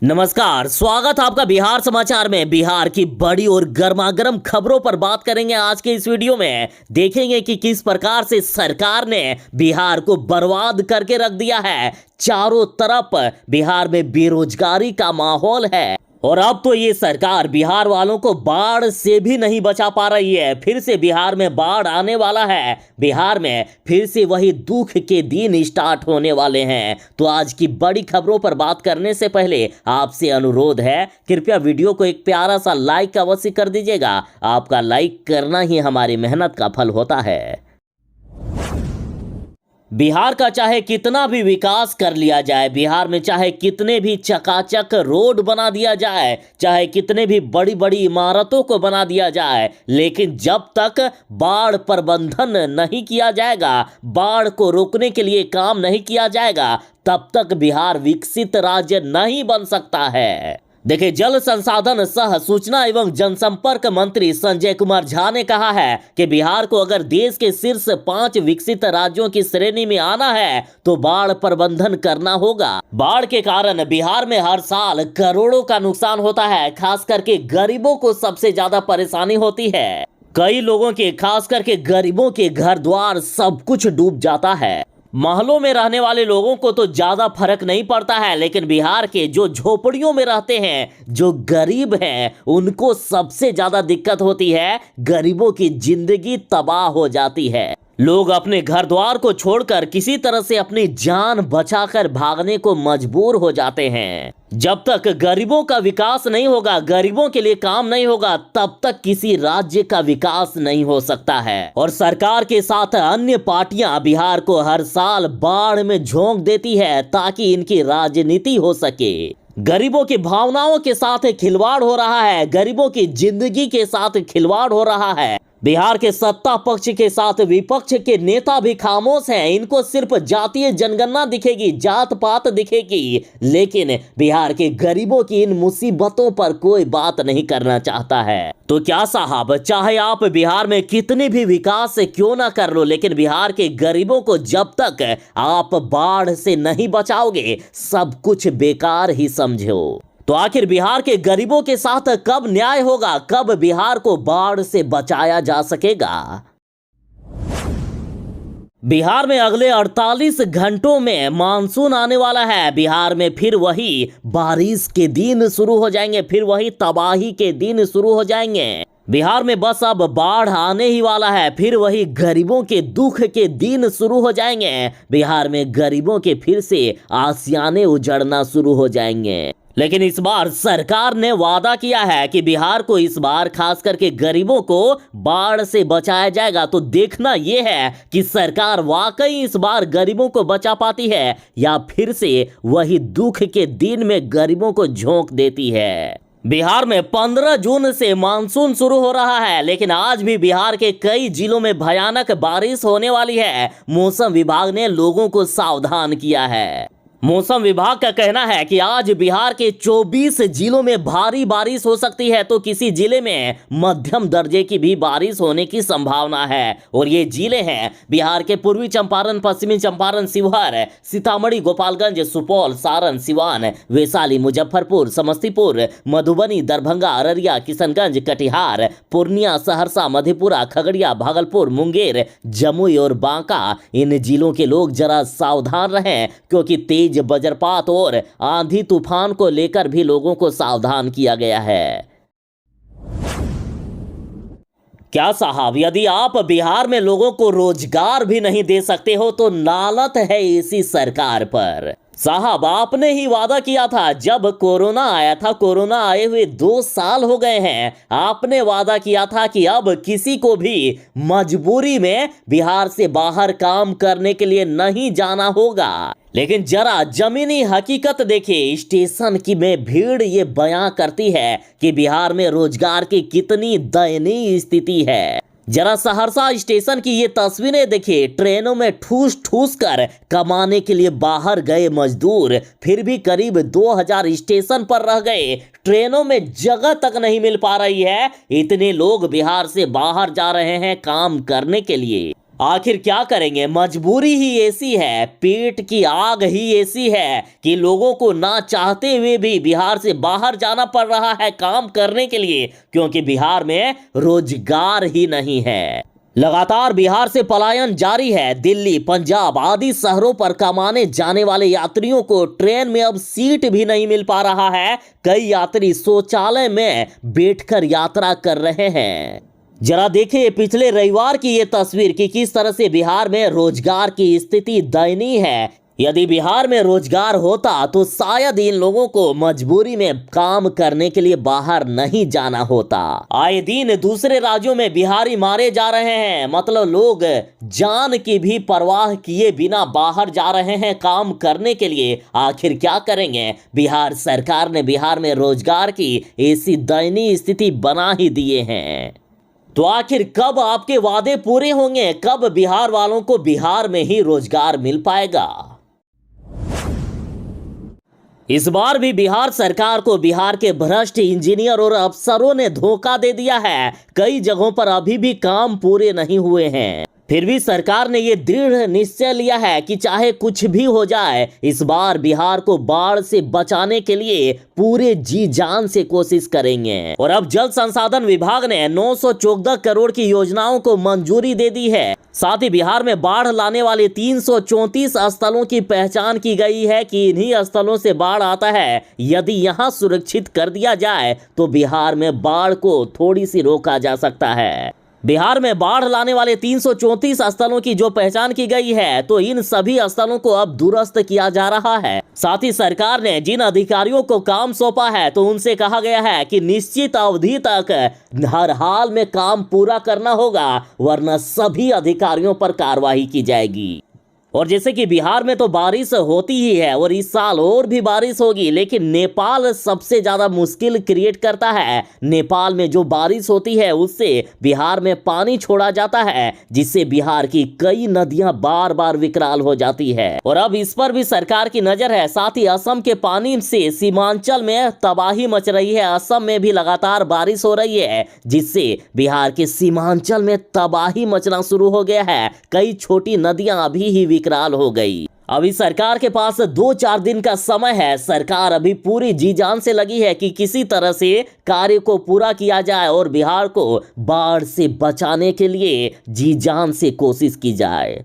नमस्कार, स्वागत आपका बिहार समाचार में। बिहार की बड़ी और गर्मागर्म खबरों पर बात करेंगे आज के इस वीडियो में। देखेंगे कि किस प्रकार से सरकार ने बिहार को बर्बाद करके रख दिया है। चारों तरफ बिहार में बेरोजगारी का माहौल है और अब तो ये सरकार बिहार वालों को बाढ़ से भी नहीं बचा पा रही है। फिर से बिहार में बाढ़ आने वाला है। बिहार में फिर से वही दुख के दिन स्टार्ट होने वाले हैं। तो आज की बड़ी खबरों पर बात करने से पहले आपसे अनुरोध है, कृपया वीडियो को एक प्यारा सा लाइक अवश्य कर दीजिएगा। आपका लाइक करना ही हमारी मेहनत का फल होता है। बिहार का चाहे कितना भी विकास कर लिया जाए, बिहार में चाहे कितने भी चकाचक रोड बना दिया जाए, चाहे कितने भी बड़ी बड़ी इमारतों को बना दिया जाए, लेकिन जब तक बाढ़ प्रबंधन नहीं किया जाएगा, बाढ़ को रोकने के लिए काम नहीं किया जाएगा, तब तक बिहार विकसित राज्य नहीं बन सकता है। देखिए, जल संसाधन सह सूचना एवं जनसंपर्क मंत्री संजय कुमार झा ने कहा है कि बिहार को अगर देश के शीर्ष 5 विकसित राज्यों की श्रेणी में आना है तो बाढ़ प्रबंधन करना होगा। बाढ़ के कारण बिहार में हर साल करोड़ों का नुकसान होता है। खास करके गरीबों को सबसे ज्यादा परेशानी होती है। कई लोगों के, खास करके गरीबों के घर द्वार सब कुछ डूब जाता है। महलों में रहने वाले लोगों को तो ज्यादा फर्क नहीं पड़ता है, लेकिन बिहार के जो झोपड़ियों में रहते हैं, जो गरीब हैं, उनको सबसे ज्यादा दिक्कत होती है। गरीबों की जिंदगी तबाह हो जाती है। लोग अपने घर द्वार को छोड़कर किसी तरह से अपनी जान बचाकर भागने को मजबूर हो जाते हैं। जब तक गरीबों का विकास नहीं होगा, गरीबों के लिए काम नहीं होगा, तब तक किसी राज्य का विकास नहीं हो सकता है। और सरकार के साथ अन्य पार्टियां बिहार को हर साल बाढ़ में झोंक देती है ताकि इनकी राजनीति हो सके। गरीबों की भावनाओं के साथ खिलवाड़ हो रहा है, गरीबों की जिंदगी के साथ खिलवाड़ हो रहा है। बिहार के सत्ता पक्ष के साथ विपक्ष के नेता भी खामोश हैं। इनको सिर्फ जातीय जनगणना दिखेगी, जात पात दिखेगी, लेकिन बिहार के गरीबों की इन मुसीबतों पर कोई बात नहीं करना चाहता है। तो क्या साहब, चाहे आप बिहार में कितने भी विकास से क्यों ना कर लो, लेकिन बिहार के गरीबों को जब तक आप बाढ़ से नहीं बचाओगे, सब कुछ बेकार ही समझो। तो आखिर बिहार के गरीबों के साथ कब न्याय होगा, कब बिहार को बाढ़ से बचाया जा सकेगा? बिहार में अगले 48 घंटों में मानसून आने वाला है। बिहार में फिर वही बारिश के दिन शुरू हो जाएंगे, फिर वही तबाही के दिन शुरू हो जाएंगे। बिहार में बस अब बाढ़ आने ही वाला है, फिर वही गरीबों के दुख के दिन शुरू हो जाएंगे। बिहार में गरीबों के फिर से आशियाने उजड़ना शुरू हो जाएंगे। लेकिन इस बार सरकार ने वादा किया है कि बिहार को इस बार खास करके गरीबों को बाढ़ से बचाया जाएगा। तो देखना यह है कि सरकार वाकई इस बार गरीबों को बचा पाती है या फिर से वही दुख के दिन में गरीबों को झोंक देती है। बिहार में 15 जून से मानसून शुरू हो रहा है, लेकिन आज भी बिहार के कई जिलों में भयानक बारिश होने वाली है। मौसम विभाग ने लोगों को सावधान किया है। मौसम विभाग का कहना है कि आज बिहार के 24 जिलों में भारी बारिश हो सकती है, तो किसी जिले में मध्यम दर्जे की भी बारिश होने की संभावना है। और ये जिले हैं बिहार के पूर्वी चंपारण, पश्चिमी चंपारण, शिवहर, सीतामढ़ी, गोपालगंज, सुपौल, सारण, सिवान, वैशाली, मुजफ्फरपुर, समस्तीपुर, मधुबनी, दरभंगा, अररिया, किशनगंज, कटिहार, पूर्णिया, सहरसा, मधेपुरा, खगड़िया, भागलपुर, मुंगेर, जमुई और बांका। इन जिलों के लोग जरा सावधान रहें, क्योंकि तेज वज्रपात और आंधी तूफान को लेकर भी लोगों को सावधान किया गया है। क्या साहब, यदि आप बिहार में लोगों को रोजगार भी नहीं दे सकते हो तो लानत है इसी सरकार पर। साहब, आपने ही वादा किया था जब कोरोना आया था, कोरोना आए हुए 2 साल हो गए हैं। आपने वादा किया था कि अब किसी को भी मजबूरी में बिहार से बाहर काम करने के लिए नहीं जाना होगा। लेकिन जरा जमीनी हकीकत देखिए, स्टेशन की में भीड़ ये बयां करती है कि बिहार में रोजगार की कितनी दयनीय स्थिति है। जरा सहरसा स्टेशन की ये तस्वीरें देखिए, ट्रेनों में ठूस ठूस कर कमाने के लिए बाहर गए मजदूर फिर भी करीब 2000 स्टेशन पर रह गए। ट्रेनों में जगह तक नहीं मिल पा रही है। इतने लोग बिहार से बाहर जा रहे हैं काम करने के लिए। आखिर क्या करेंगे, मजबूरी ही ऐसी है, पेट की आग ही ऐसी है कि लोगों को ना चाहते हुए भी बिहार से बाहर जाना पड़ रहा है काम करने के लिए, क्योंकि बिहार में रोजगार ही नहीं है। लगातार बिहार से पलायन जारी है। दिल्ली, पंजाब आदि शहरों पर कमाने जाने वाले यात्रियों को ट्रेन में अब सीट भी नहीं मिल पा रहा है। कई यात्री शौचालय में बैठकर यात्रा कर रहे हैं। जरा देखिए पिछले रविवार की ये तस्वीर कि किस तरह से बिहार में रोजगार की स्थिति दयनीय है। यदि बिहार में रोजगार होता तो शायद इन लोगों को मजबूरी में काम करने के लिए बाहर नहीं जाना होता। आए दिन दूसरे राज्यों में बिहारी मारे जा रहे हैं, मतलब लोग जान की भी परवाह किए बिना बाहर जा रहे हैं काम करने के लिए। आखिर क्या करेंगे, बिहार सरकार ने बिहार में रोजगार की ऐसी दयनीय स्थिति बना ही दिए हैं। तो आखिर कब आपके वादे पूरे होंगे, कब बिहार वालों को बिहार में ही रोजगार मिल पाएगा? इस बार भी बिहार सरकार को बिहार के भ्रष्ट इंजीनियर और अफसरों ने धोखा दे दिया है। कई जगहों पर अभी भी काम पूरे नहीं हुए हैं। फिर भी सरकार ने ये दृढ़ निश्चय लिया है कि चाहे कुछ भी हो जाए, इस बार बिहार को बाढ़ से बचाने के लिए पूरे जी जान से कोशिश करेंगे। और अब जल संसाधन विभाग ने 914 करोड़ की योजनाओं को मंजूरी दे दी है। साथ ही बिहार में बाढ़ लाने वाले 334 स्थलों की पहचान की गई है कि इन्हीं स्थलों से बाढ़ आता है। यदि यहां सुरक्षित कर दिया जाए तो बिहार में बाढ़ को थोड़ी सी रोका जा सकता है। बिहार में बाढ़ लाने वाले 334 स्थलों की जो पहचान की गई है, तो इन सभी स्थलों को अब दुरुस्त किया जा रहा है। साथ ही सरकार ने जिन अधिकारियों को काम सौंपा है, तो उनसे कहा गया है कि निश्चित अवधि तक हर हाल में काम पूरा करना होगा, वरना सभी अधिकारियों पर कार्रवाई की जाएगी। और जैसे कि बिहार में तो बारिश होती ही है और इस साल और भी बारिश होगी, लेकिन नेपाल सबसे ज्यादा मुश्किल क्रिएट करता है। नेपाल में जो बारिश होती है उससे बिहार में पानी छोड़ा जाता है, जिससे बिहार की कई नदियां बार बार विकराल हो जाती है। और अब इस पर भी सरकार की नजर है। साथ ही असम के पानी से सीमांचल में तबाही मच रही है। असम में भी लगातार बारिश हो रही है, जिससे बिहार के सीमांचल में तबाही मचना शुरू हो गया है। कई छोटी नदियां अभी ही विकराल हो गई। अभी सरकार के पास 2-4 दिन का समय है। सरकार अभी पूरी जी जान से लगी है कि किसी तरह से कार्य को पूरा किया जाए और बिहार को बाढ़ से बचाने के लिए जी जान से कोशिश की जाए।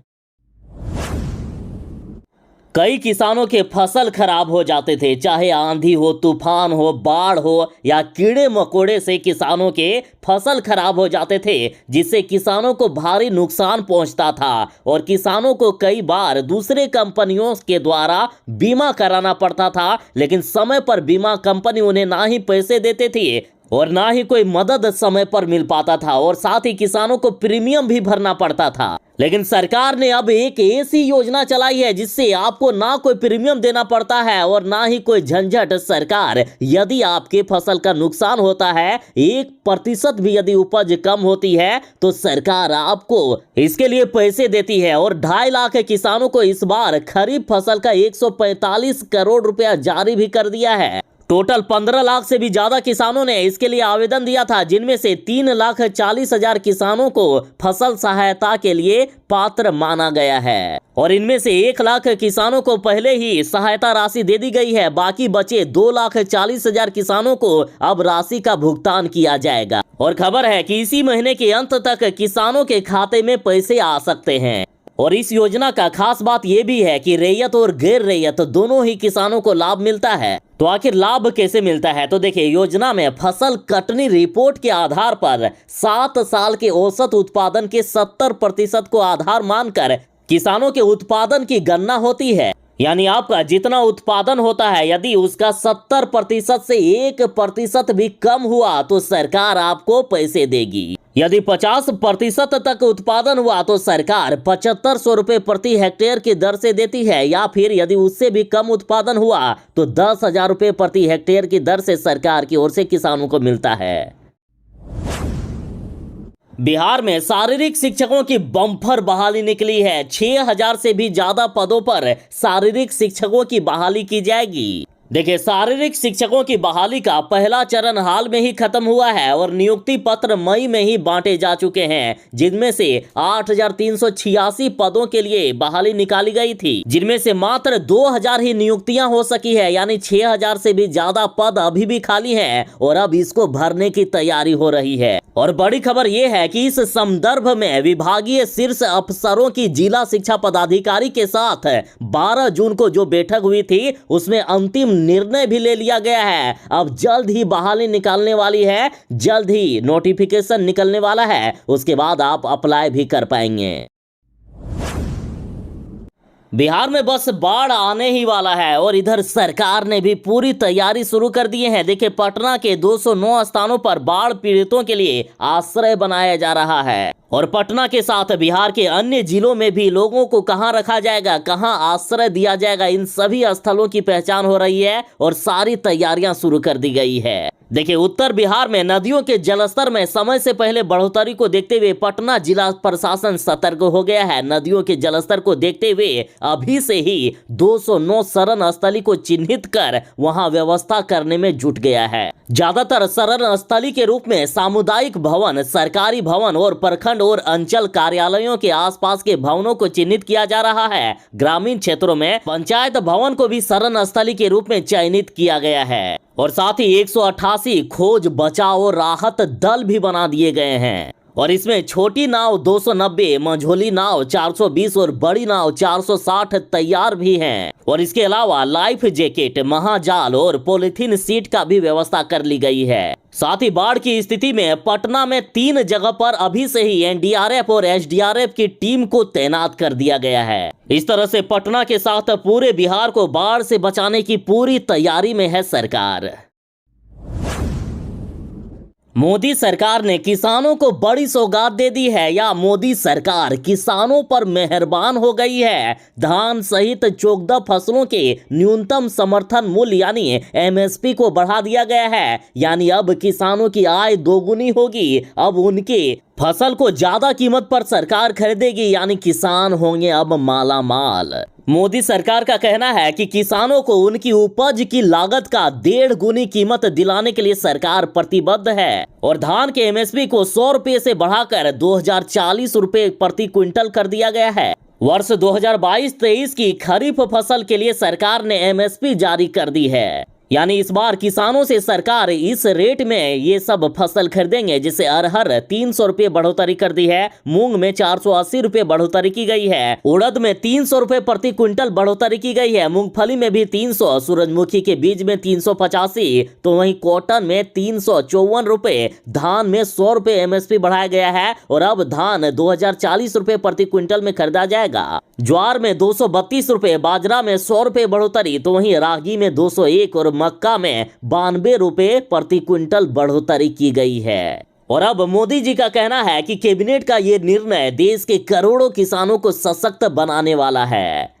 कई किसानों के फसल खराब हो जाते थे, चाहे आंधी हो, तूफान हो, बाढ़ हो या कीड़े मकोड़े से किसानों के फसल खराब हो जाते थे, जिससे किसानों को भारी नुकसान पहुंचता था। और किसानों को कई बार दूसरे कंपनियों के द्वारा बीमा कराना पड़ता था, लेकिन समय पर बीमा कंपनी उन्हें ना ही पैसे देते थे और ना ही कोई मदद समय पर मिल पाता था, और साथ ही किसानों को प्रीमियम भी भरना पड़ता था। लेकिन सरकार ने अब एक ऐसी योजना चलाई है जिससे आपको ना कोई प्रीमियम देना पड़ता है और ना ही कोई झंझट। सरकार यदि आपके फसल का नुकसान होता है, 1% भी यदि उपज कम होती है, तो सरकार आपको इसके लिए पैसे देती है। और 2.5 लाख किसानों को इस बार खरीफ फसल का 145 करोड़ रुपया जारी भी कर दिया है। टोटल 15 लाख से भी ज्यादा किसानों ने इसके लिए आवेदन दिया था, जिनमें से 3,40,000 किसानों को फसल सहायता के लिए पात्र माना गया है। और इनमें से 1 लाख किसानों को पहले ही सहायता राशि दे दी गई है। बाकी बचे 2,40,000 किसानों को अब राशि का भुगतान किया जाएगा। और खबर है कि इसी महीने के अंत तक किसानों के खाते में पैसे आ सकते हैं। और इस योजना का खास बात यह भी है कि रैयत और गैर रैयत दोनों ही किसानों को लाभ मिलता है। तो आखिर लाभ कैसे मिलता है, तो देखिए, योजना में फसल कटनी रिपोर्ट के आधार पर 7 साल के औसत उत्पादन के 70% को आधार मानकर किसानों के उत्पादन की गणना होती है। यानी आपका जितना उत्पादन होता है, यदि उसका 70% से 1% भी कम हुआ तो सरकार आपको पैसे देगी। यदि 50% तक उत्पादन हुआ तो सरकार 7500 रुपये प्रति हेक्टेयर की दर से देती है, या फिर यदि उससे भी कम उत्पादन हुआ तो 10,000 रुपये प्रति हेक्टेयर की दर से सरकार की ओर से किसानों को मिलता है। बिहार में शारीरिक शिक्षकों की बम्पर बहाली निकली है। 6,000 से भी ज्यादा पदों पर शारीरिक शिक्षकों की बहाली की जाएगी। देखिए, शारीरिक शिक्षकों की बहाली का पहला चरण हाल में ही खत्म हुआ है और नियुक्ति पत्र मई में ही बांटे जा चुके हैं, जिनमें से 8,386 पदों के लिए बहाली निकाली गई थी, जिनमें से मात्र 2,000 ही नियुक्तियां हो सकी है, यानी 6,000 से भी ज्यादा पद अभी भी खाली हैं और अब इसको भरने की तैयारी हो रही है। और बड़ी खबर यह है कि इस संदर्भ में विभागीय शीर्ष अफसरों की जिला शिक्षा पदाधिकारी के साथ 12 जून को जो बैठक हुई थी उसमें अंतिम निर्णय भी ले लिया गया है। अब जल्द ही बहाली निकालने वाली है, जल्द ही नोटिफिकेशन निकलने वाला है, उसके बाद आप अप्लाई भी कर पाएंगे। बिहार में बस बाढ़ आने ही वाला है और इधर सरकार ने भी पूरी तैयारी शुरू कर दी है। देखिए, पटना के 209 स्थानों पर बाढ़ पीड़ितों के लिए आश्रय बनाया जा रहा है और पटना के साथ बिहार के अन्य जिलों में भी लोगों को कहां रखा जाएगा, कहां आश्रय दिया जाएगा, इन सभी स्थलों की पहचान हो रही है और सारी तैयारियां शुरू कर दी गई है। देखिए, उत्तर बिहार में नदियों के जलस्तर में समय से पहले बढ़ोतरी को देखते हुए पटना जिला प्रशासन सतर्क हो गया है। नदियों के जलस्तर को देखते हुए अभी से ही 209 शरण स्थली को चिन्हित कर वहां व्यवस्था करने में जुट गया है। ज्यादातर शरण स्थली के रूप में सामुदायिक भवन, सरकारी भवन और प्रखंड और अंचल कार्यालयों के आसपास के भवनों को चिन्हित किया जा रहा है। ग्रामीण क्षेत्रों में पंचायत भवन को भी शरण स्थली के रूप में चयनित किया गया है और साथ ही 188 खोज बचाव और राहत दल भी बना दिए गए हैं और इसमें छोटी नाव 290, मझोली नाव 420 और बड़ी नाव 460 तैयार भी हैं और इसके अलावा लाइफ जैकेट, महाजाल और पॉलिथीन सीट का भी व्यवस्था कर ली गई है। साथ ही बाढ़ की स्थिति में पटना में 3 जगह पर अभी से ही एनडीआरएफ और एसडीआरएफ की टीम को तैनात कर दिया गया है। इस तरह से पटना के साथ पूरे बिहार को बाढ़ से बचाने की पूरी तैयारी में है सरकार। मोदी सरकार ने किसानों को बड़ी सौगात दे दी है या मोदी सरकार किसानों पर मेहरबान हो गई है। धान सहित चौदह फसलों के न्यूनतम समर्थन मूल्य यानी एमएसपी को बढ़ा दिया गया है, यानी अब किसानों की आय दोगुनी होगी। अब उनके फसल को ज्यादा कीमत पर सरकार खरीदेगी, यानी किसान होंगे अब माला माल। मोदी सरकार का कहना है कि किसानों को उनकी उपज की लागत का 1.5 गुनी कीमत दिलाने के लिए सरकार प्रतिबद्ध है और धान के एमएसपी को 100 रुपए से बढ़ाकर 2,040 रुपए प्रति क्विंटल कर दिया गया है। वर्ष 2022-23 की खरीफ फसल के लिए सरकार ने एमएसपी जारी कर दी है, यानी इस बार किसानों से सरकार इस रेट में ये सब फसल खरीदेंगे। जैसे अरहर 300 रुपए बढ़ोतरी कर दी है, मूंग में 480 रुपए बढ़ोतरी की गई है, उड़द में 300 रुपए प्रति क्विंटल बढ़ोतरी की गई है, मूंगफली में भी 300, सूरजमुखी के बीज में 385, तो वहीं कॉटन में 354 रुपए, धान में 100 रुपए एमएसपी बढ़ाया गया है और अब धान 2,040 रुपए प्रति क्विंटल में खरीदा जाएगा। ज्वार में 232 रुपए, बाजरा में 100 रुपए बढ़ोतरी, तो वहीं रागी में 201 और मक्का में 92 रुपए प्रति क्विंटल बढ़ोतरी की गई है। और अब मोदी जी का कहना है कि कैबिनेट का ये निर्णय देश के करोड़ों किसानों को सशक्त बनाने वाला है।